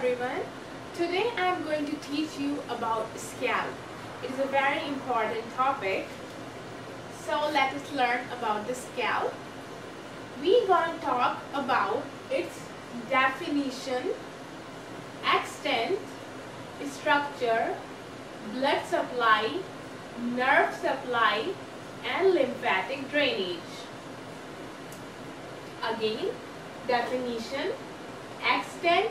everyone. Today I am going to teach you about scalp. It is a very important topic. So let us learn about the scalp. We're going to talk about its definition, extent, structure, blood supply, nerve supply, and lymphatic drainage. Again, definition, extent,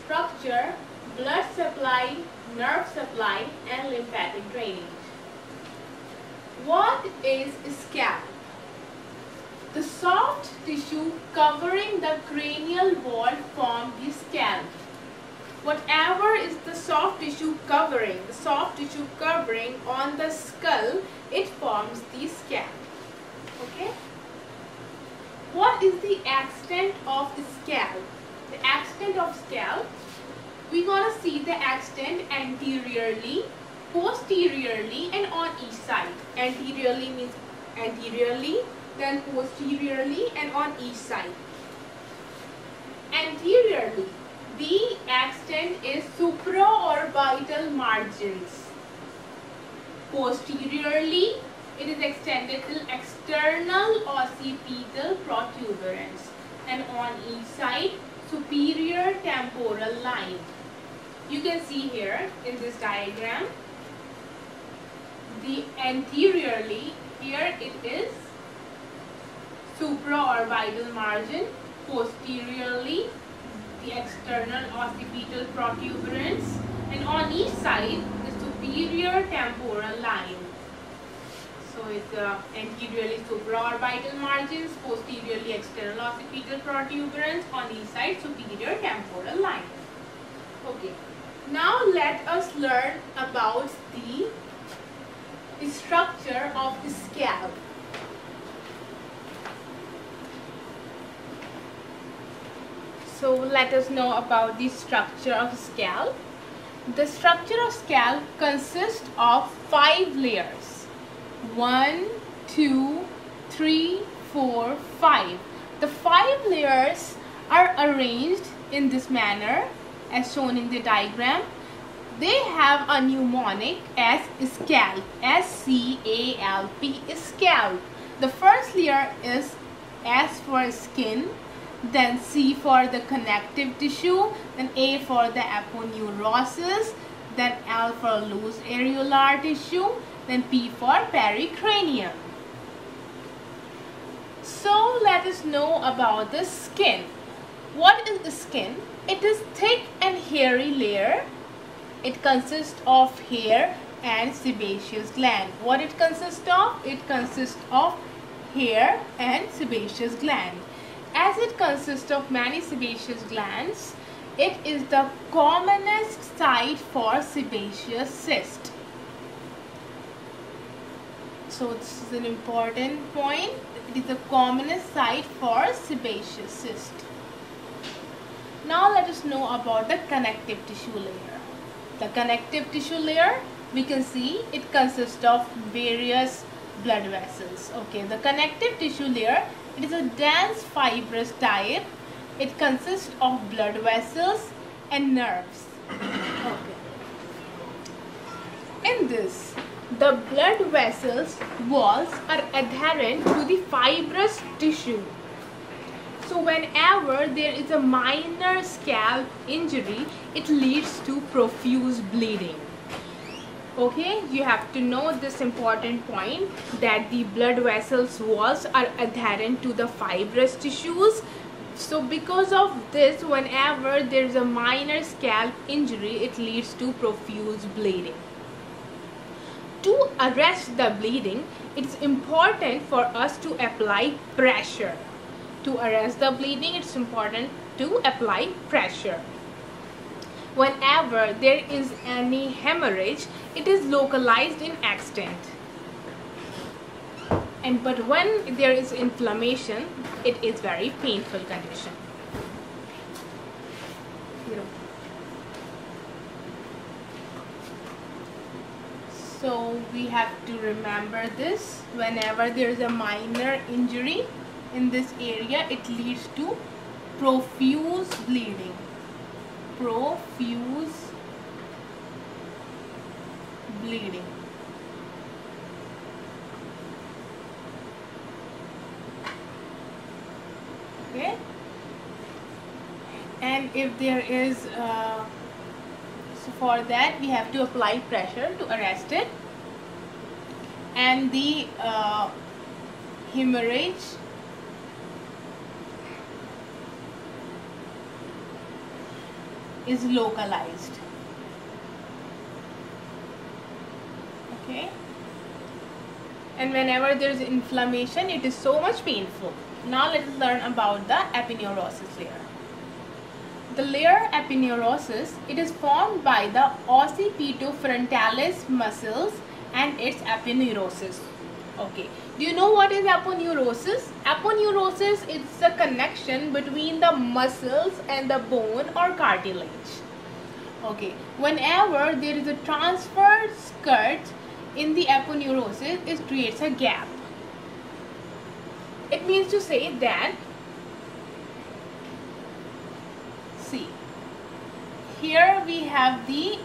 structure, blood supply, nerve supply, and lymphatic drainage. What is scalp? The soft tissue covering the cranial wall forms the scalp. Whatever is the soft tissue covering on the skull, it forms the scalp. Okay? What is the extent of the scalp? The extent of scalp, we're going to see the extent anteriorly, posteriorly, and on each side. Anteriorly means anteriorly, then posteriorly, and on each side. Anteriorly, the extent is supraorbital margins. Posteriorly, it is extended till external occipital protuberance, and on each side, superior temporal line. You can see here in this diagram, the anteriorly, here it is supraorbital margin, posteriorly the external occipital protuberance, and on each side the superior temporal line. So it's anteriorly supraorbital margins, posteriorly external occipital protuberance, on each side superior temporal line. Okay, now let us learn about the structure of the scalp. So let us know about the structure of scalp. The structure of scalp consists of 5 layers. 1, 2, 3, 4, 5. The 5 layers are arranged in this manner as shown in the diagram. They have a mnemonic as scalp, S-C-A-L-P, scalp. The first layer is S for skin, then C for the connective tissue, then A for the aponeurosis, then L for loose areolar tissue, then P for pericranium. So let us know about the skin. What is the skin? It is thick and hairy layer. It consists of hair and sebaceous gland. What it consists of? It consists of hair and sebaceous gland. As it consists of many sebaceous glands, it is the commonest site for sebaceous cyst. So this is an important point. It is the commonest site for sebaceous cyst. Now let us know about the connective tissue layer. The connective tissue layer, we can see it consists of various blood vessels. Okay, the connective tissue layer, it is a dense fibrous type. It consists of blood vessels and nerves. Okay. In this, the blood vessels walls are adherent to the fibrous tissue. So whenever there is a minor scalp injury, it leads to profuse bleeding. Okay, you have to know this important point, that the blood vessels walls are adherent to the fibrous tissues. So because of this, whenever there is a minor scalp injury, it leads to profuse bleeding. To arrest the bleeding, it is important for us to apply pressure. To arrest the bleeding, it's important to apply pressure. Whenever there is any hemorrhage, it is localized in extent. But when there is inflammation, it is very painful condition. So we have to remember this. Whenever there is a minor injury in this area, it leads to profuse bleeding. profuse bleeding. Okay, and if there is so for that we have to apply pressure to arrest it, and the hemorrhage is localized. Okay, and whenever there is inflammation, it is so much painful. Now let us learn about the aponeurosis layer. The layer aponeurosis, it is formed by the occipitofrontalis muscles and its aponeurosis. Okay, do you know what is aponeurosis? Aponeurosis is the connection between the muscles and the bone or cartilage. Okay, whenever there is a transverse cut in the aponeurosis, it creates a gap. It means to say that, see, here we have the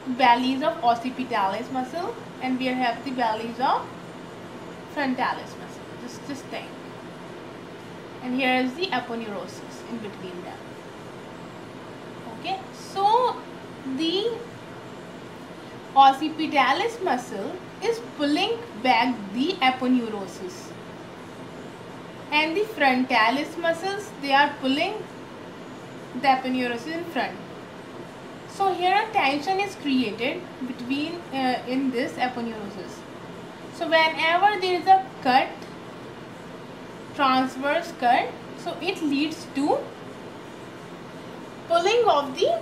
valleys of occipitalis muscle and we have the valleys of frontalis muscle, this thing, and here is the aponeurosis in between them. Okay, so the occipitalis muscle is pulling back the aponeurosis, and the frontalis muscles, they are pulling the aponeurosis in front. So here a tension is created between in this aponeurosis. So whenever there is a cut, transverse cut, so it leads to pulling of the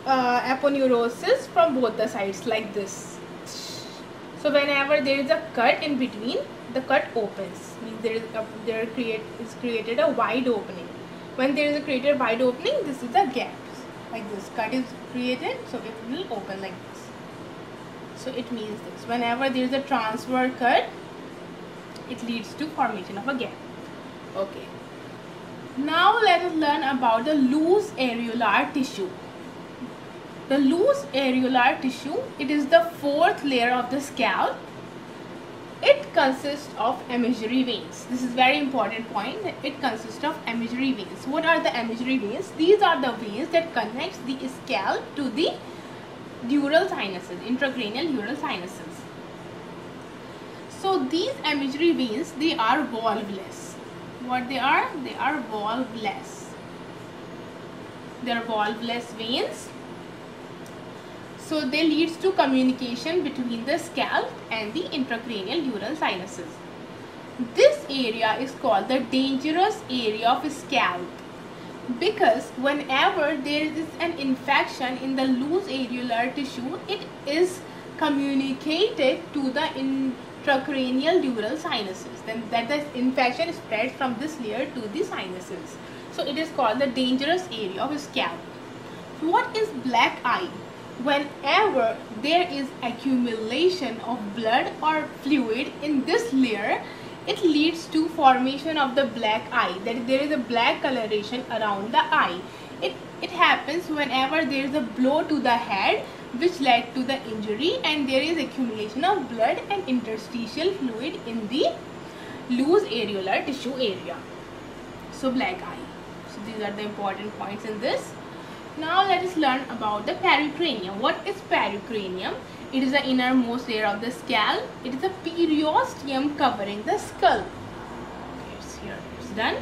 aponeurosis from both the sides like this. So whenever there is a cut in between, the cut opens, means there is created a wide opening. When there is a created wide opening, this is the gap, like this cut is created, so it will open like this. So it means this, whenever there is a transverse cut, it leads to formation of a gap. Okay, now let us learn about the loose areolar tissue. The loose areolar tissue, it is the fourth layer of the scalp. It consists of imaginary veins. This is very important point. It consists of imaginary veins. What are the imaginary veins? These are the veins that connects the scalp to the dural sinuses, intracranial dural sinuses. So these imaginary veins, they are valveless. What they are? They are valveless. They are valveless veins. So they leads to communication between the scalp and the intracranial dural sinuses. This area is called the dangerous area of scalp, because whenever there is an infection in the loose areolar tissue, it is communicated to the intracranial dural sinuses. Then that the infection spreads from this layer to the sinuses. So it is called the dangerous area of scalp. What is black eye? Whenever there is accumulation of blood or fluid in this layer, it leads to formation of the black eye, that there is a black coloration around the eye. It happens whenever there is a blow to the head which led to the injury and there is accumulation of blood and interstitial fluid in the loose areolar tissue area. So black eye. So these are the important points in this. Now let us learn about the pericranium. What is pericranium? It is the innermost layer of the scalp. It is a periosteum covering the skull. Okay, it's here. It's done.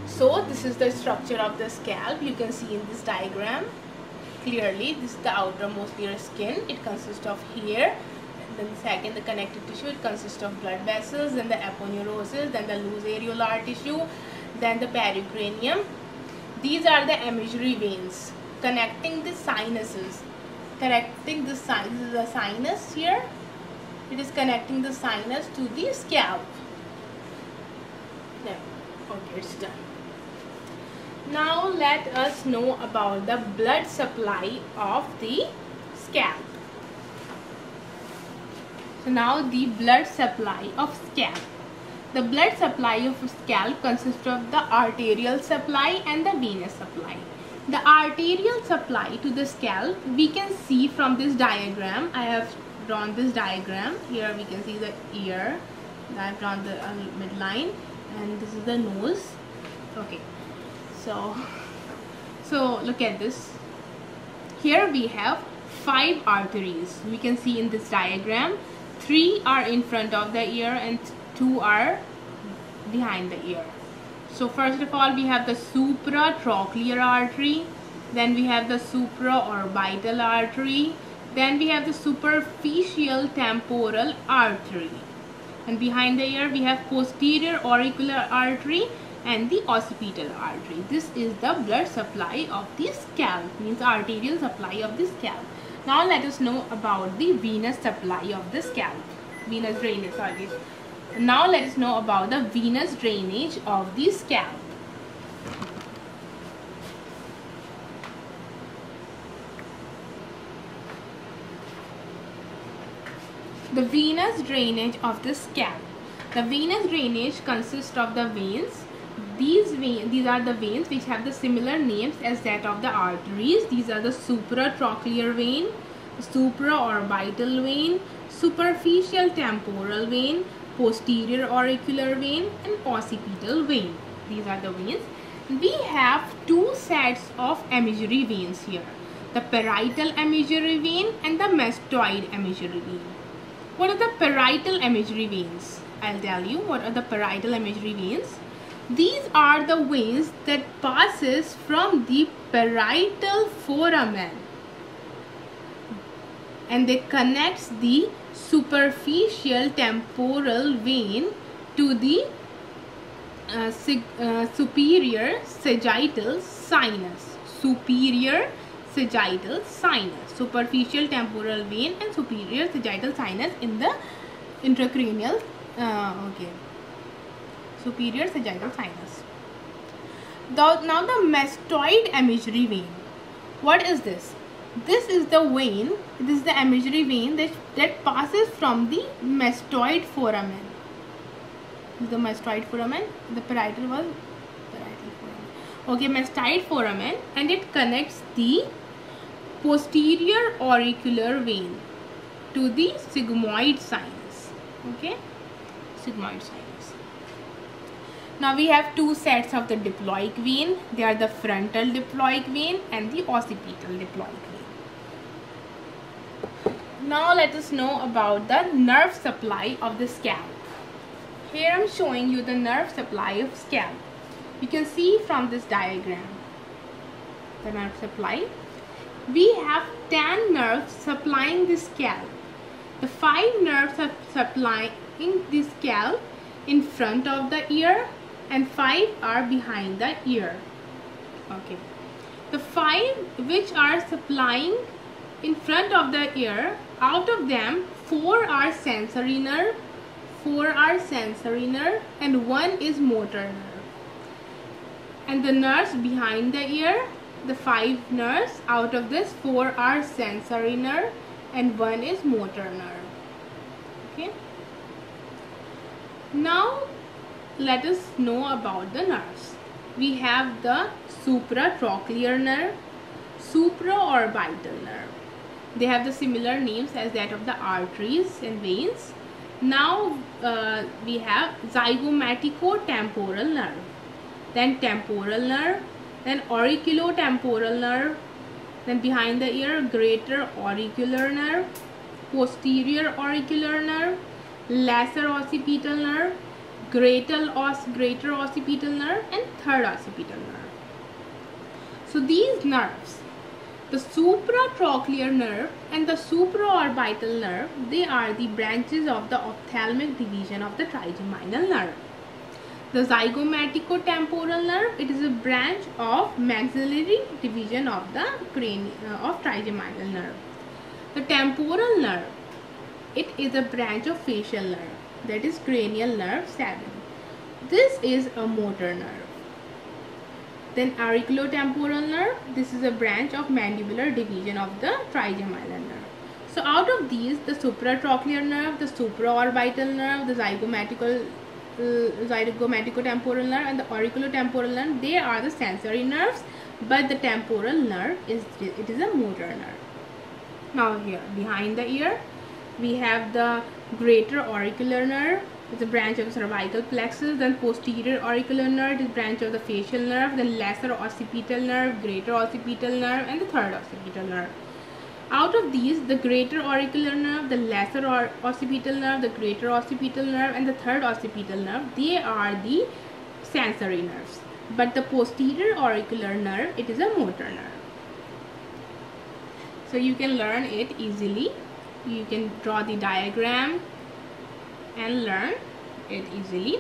So this is the structure of the scalp. You can see in this diagram clearly. This is the outermost layer skin. It consists of hair. Then the second, the connective tissue. It consists of blood vessels. Then the aponeurosis. Then the loose areolar tissue. Then the pericranium. These are the imaginary veins connecting the sinuses. Connecting the sinus. This is the sinus here. It is connecting the sinus to the scalp. Yeah. Okay, it's done. Now let us know about the blood supply of the scalp. So now the blood supply of scalp. The blood supply of scalp consists of the arterial supply and the venous supply. The arterial supply to the scalp we can see from this diagram. I have drawn this diagram. Here we can see the ear. I have drawn the midline, and this is the nose. Okay, so look at this. Here we have 5 arteries. We can see in this diagram 3 are in front of the ear and 2 are behind the ear. So first of all we have the supratrochlear artery, then we have the supraorbital artery, then we have the superficial temporal artery, and behind the ear we have posterior auricular artery and the occipital artery. This is the blood supply of the scalp, means arterial supply of the scalp. Now let us know about the venous supply of the scalp. Venous drainage, sorry. Now let us know about the venous drainage of the scalp. The venous drainage of the scalp. The venous drainage consists of the veins. These are the veins which have the similar names as that of the arteries. These are the supratrochlear vein, supraorbital vein, superficial temporal vein, posterior auricular vein, and occipital vein. These are the veins. We have 2 sets of emeryary veins here. The parietal emeryary vein and the mastoid emeryary vein. What are the parietal emeryary veins? I'll tell you what are the parietal emeryary veins. These are the veins that passes from the parietal foramen and they connects the superficial temporal vein to the superior sagittal sinus. Superior sagittal sinus. Superficial temporal vein and superior sagittal sinus in the intracranial. Superior sagittal sinus. Now the mastoid emeryary vein. What is this? This is the vein, this is the emeryary vein that passes from the mastoid foramen. The mastoid foramen, the parietal was parietal foramen. Okay, mastoid foramen, and it connects the posterior auricular vein to the sigmoid sinus. Okay, sigmoid sinus. Now we have 2 sets of the diploic vein. They are the frontal diploic vein and the occipital diploic vein. Now let us know about the nerve supply of the scalp. Here I am showing you the nerve supply of scalp. You can see from this diagram the nerve supply. We have 10 nerves supplying the scalp. The 5 nerves are supplying the scalp in front of the ear and 5 are behind the ear. Okay. The 5 which are supplying in front of the ear, out of them 4 are sensory nerve, 4 are sensory nerve, and 1 is motor nerve. And the nerves behind the ear, the 5 nerves, out of this 4 are sensory nerve and 1 is motor nerve. Okay. Now let us know about the nerves. We have the supratrochlear nerve, supraorbital nerve. They have the similar names as that of the arteries and veins. Now we have zygomaticotemporal nerve, then temporal nerve, then auriculotemporal nerve, then behind the ear greater auricular nerve, posterior auricular nerve, lesser occipital nerve, greater occipital nerve, and third occipital nerve. So these nerves, the supratrochlear nerve and the supraorbital nerve, they are the branches of the ophthalmic division of the trigeminal nerve. The zygomaticotemporal nerve, it is a branch of maxillary division of the of trigeminal nerve. The temporal nerve, it is a branch of facial nerve, that is cranial nerve 7. This is a motor nerve. Then auriculotemporal nerve, this is a branch of mandibular division of the trigeminal nerve. So out of these, the supratrochlear nerve, the supraorbital nerve, the zygomatic-temporal nerve and the auriculotemporal nerve, they are the sensory nerves, but the temporal nerve is a motor nerve. Now here behind the ear we have the greater auricular nerve. It's a branch of the cervical plexus. Then posterior auricular nerve is branch of the facial nerve. Then lesser occipital nerve, greater occipital nerve, and the third occipital nerve. Out of these, the greater auricular nerve, the lesser occipital nerve, the greater occipital nerve, and the third occipital nerve, they are the sensory nerves. But the posterior auricular nerve, it is a motor nerve. So you can learn it easily. You can draw the diagram and learn it easily.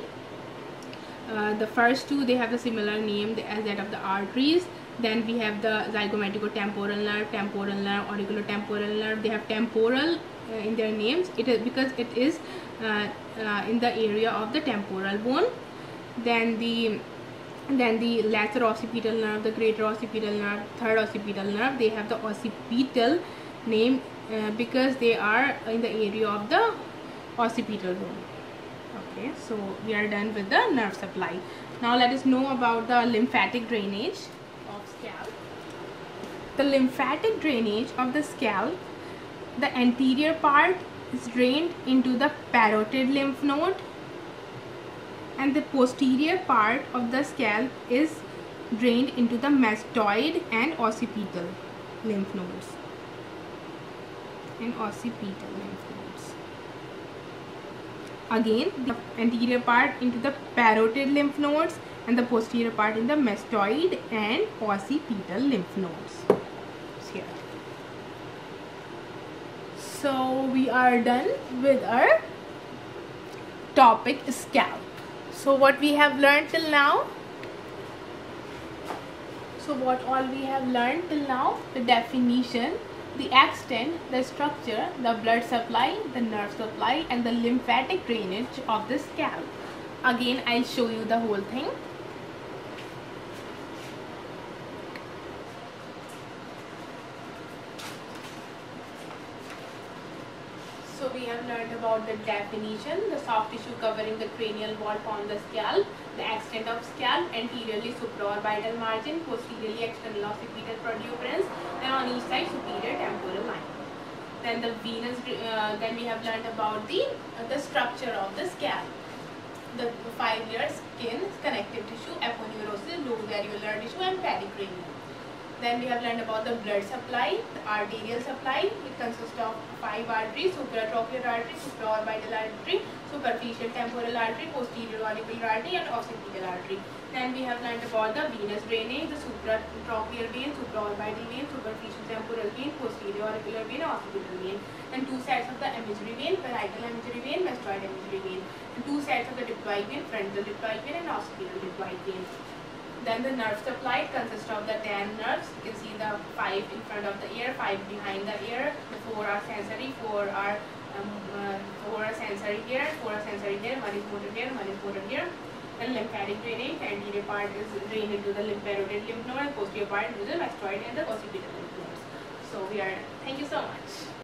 The first two, they have the similar name as that of the arteries. Then we have the zygomatico-temporal nerve, temporal nerve, auriculotemporal nerve. They have temporal in their names. It is because it is in the area of the temporal bone. Then the lesser occipital nerve, the greater occipital nerve, third occipital nerve, they have the occipital name because they are in the area of the occipital bone. Okay, so we are done with the nerve supply. Now let us know about the lymphatic drainage of scalp. The lymphatic drainage of the scalp, the anterior part is drained into the parotid lymph node, and the posterior part of the scalp is drained into the mastoid and occipital lymph nodes. Again, the anterior part into the parotid lymph nodes and the posterior part in the mastoid and occipital lymph nodes. Here. So we are done with our topic scalp. So what we have learned till now? The definition, the extent, the structure, the blood supply, the nerve supply, and the lymphatic drainage of the scalp. Again, I'll show you the whole thing. So we have learned about the definition, the soft tissue covering the cranial wall on the scalp, the extent of scalp, anteriorly supraorbital margin, posteriorly external occipital protuberance, and on each side superior temporal line. Then the venous. Then we have learned about the structure of the scalp, the 5-layer skin, connective tissue, aponeurosis, lobular tissue, and pericranium. Then we have learned about the blood supply, the arterial supply. It consists of 5 arteries: supratrochlear artery, supraorbital artery, superficial temporal artery, posterior auricular artery, and occipital artery. Then we have learned about the venous drainage, the supratrochlear vein, supraorbital vein, superficial temporal vein, posterior auricular vein, occipital vein. And 2 sets of the imagery vein, parietal imagery vein, mastoid imagery vein. And 2 sets of the diploid vein, frontal diploid vein, and occipital diploid vein. Then the nerve supply consists of the 10 nerves. You can see the 5 in front of the ear, 5 behind the ear. The 4 are sensory, 4 are sensory here, 4 are sensory here, 1 is motor here, 1 is motor here. Then lymphatic drainage, the anterior part is drained into the parotid lymph node, and posterior part into the mastoid and the occipital lymph nodes. So we are done. Thank you so much.